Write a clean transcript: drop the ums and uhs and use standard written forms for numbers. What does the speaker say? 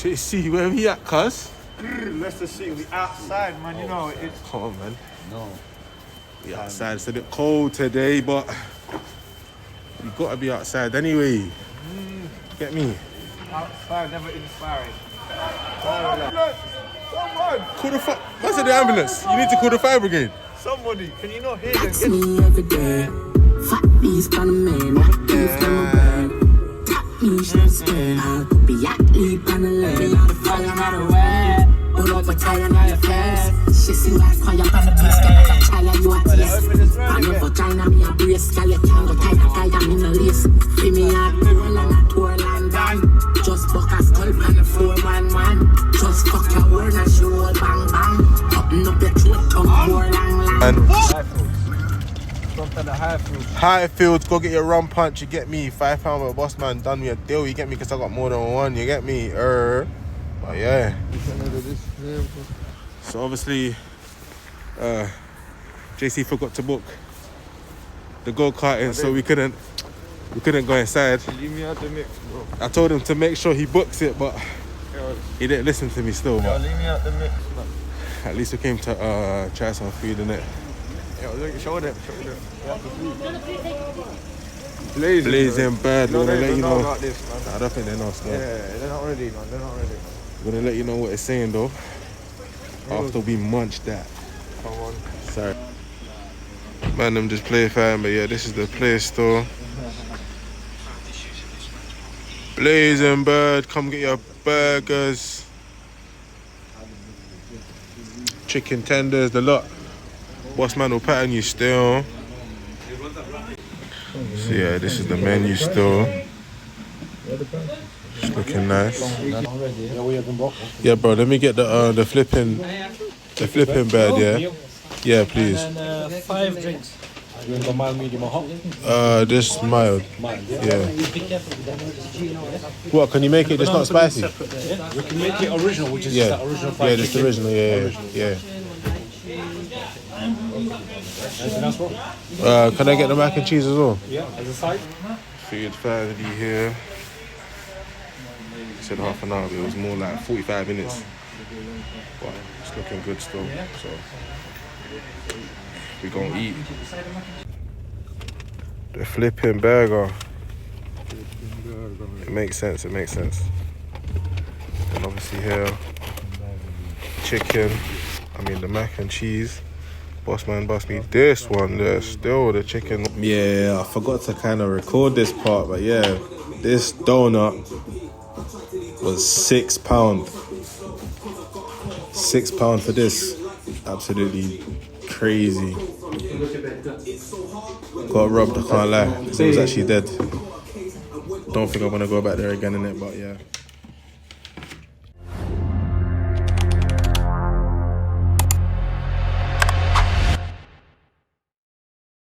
JC, where we at, cuz? Leicester City, we outside, man. You know it's. Come on, man. No. We outside. It's a bit cold today, but we gotta be outside anyway. Get me? Outside, never inspiring. Someone! Call the fire. What's the ambulance? You need to call the fire brigade. Somebody, can you not hear them? That's me every day. Fat beast on the man. Beef on my bag. Tap me, shit scared. I could be at leap on the leg. Out of fire, out of way. Pull up a tire, now your face. She see like fire on the beast. Get like a child, you at least. I'm a vagina, me a brace. Girl, you can't go tight, I'm in the lace. Free me out, roll on a tour land down. Just fuck a skull on the 411. Just fuck your word and show all bang bang. Open up your throat, tongue more lang lang. Highfields, go get your rum punch, you get me. £5 with a boss man, done me a deal, you get me, because I got more than one, you get me. But yeah. So obviously, JC forgot to book the go-karting, so we couldn't go inside. Leave me out the mix, bro. I told him to make sure he books it, but he didn't listen to me still. Yo, leave me out the mix, man. At least we came to try some food, innit? Yo, look, show them. Blazin bird, we're gonna let you know. About this, man. Nah, I don't think they know still. Yeah, they're not ready, man. We're gonna let you know what it's saying though. After we munch that. Come on. Sorry. Man, them just play fine, but yeah, this is the Play Store. Blazin bird, come get your burgers. Chicken tenders, the lot. Boss man will pattern you still. So yeah, this is the menu still. It's looking nice. Yeah, bro. Let me get the flipping bird. Yeah, yeah, please. And 5 drinks. You want the mild, medium, or hot? Just mild. Yeah. What? Can you make it just not spicy? We can make it original, which is Yeah. just that original fried Yeah, just chicken. original. Yeah. Anything else, bro? Can I get the mac and cheese as well? Yeah, as a side. Food family here. I said half an hour, but it was more like 45 minutes. But it's looking good still. So we're gonna eat. The flipping burger. It makes sense. And obviously here, chicken. The mac and cheese. Boss man bust me this one. There's still the chicken. Yeah, I forgot to kind of record this part, but yeah, this donut was £6. £6 for this. Absolutely crazy. Got robbed, I can't lie, because it was actually dead. Don't think I'm gonna go back there again in it, but yeah.